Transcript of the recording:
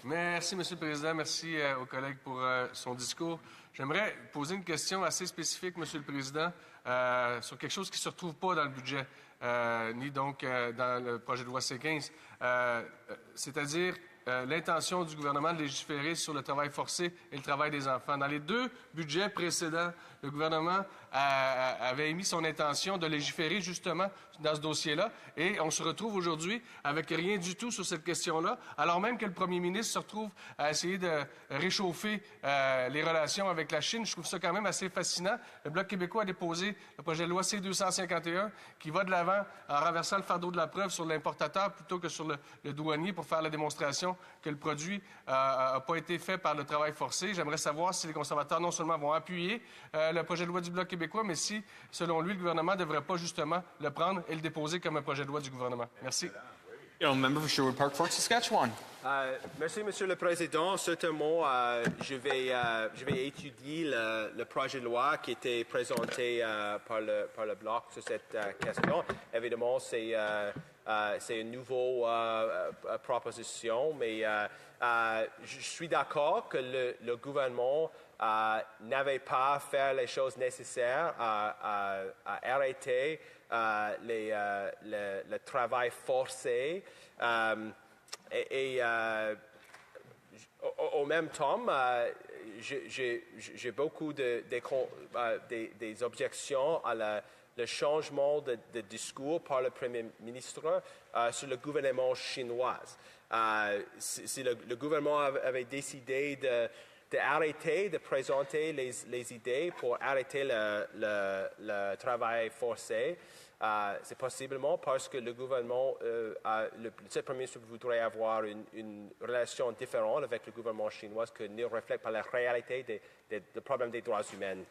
Merci, M. le Président. Merci aux collègues pour son discours. J'aimerais poser une question assez spécifique, M. le Président, sur quelque chose qui ne se retrouve pas dans le budget, ni donc dans le projet de loi C-15, c'est-à-dire l'intention du gouvernement de légiférer sur le travail forcé et le travail des enfants. Dans les deux budgets précédents, le gouvernement avait émis son intention de légiférer justement dans ce dossier-là et on se retrouve aujourd'hui avec rien du tout sur cette question-là, alors même que le premier ministre se retrouve à essayer de réchauffer les relations avec la Chine. Je trouve ça quand même assez fascinant. Le Bloc québécois a déposé le projet de loi C-251 qui va de l'avant en renversant le fardeau de la preuve sur l'importateur plutôt que sur le douanier pour faire la démonstration que le produit n'a pas été fait par le travail forcé. J'aimerais savoir si les conservateurs non seulement vont appuyer le projet de loi du Bloc québécois, mais si, selon lui, le gouvernement ne devrait pas justement le prendre et le déposer comme un projet de loi du gouvernement. Merci. Member for Sherwood Park, Fort Saskatchewan. Merci, Monsieur le Président. Certainement, je vais étudier le projet de loi qui était présenté par le Bloc sur cette question. Évidemment, c'est une nouvelle proposition, mais je suis d'accord que le gouvernement n'avait pas fait les choses nécessaires à arrêter le travail forcé. Au même temps, j'ai beaucoup des objections à le changement de discours par le Premier ministre sur le gouvernement chinois. Si le gouvernement avait décidé d'arrêter de présenter les idées pour arrêter le travail forcé, c'est possiblement parce que le gouvernement, le Premier ministre voudrait avoir une relation différente avec le gouvernement chinois qui ne reflète pas la réalité des problèmes des droits humains.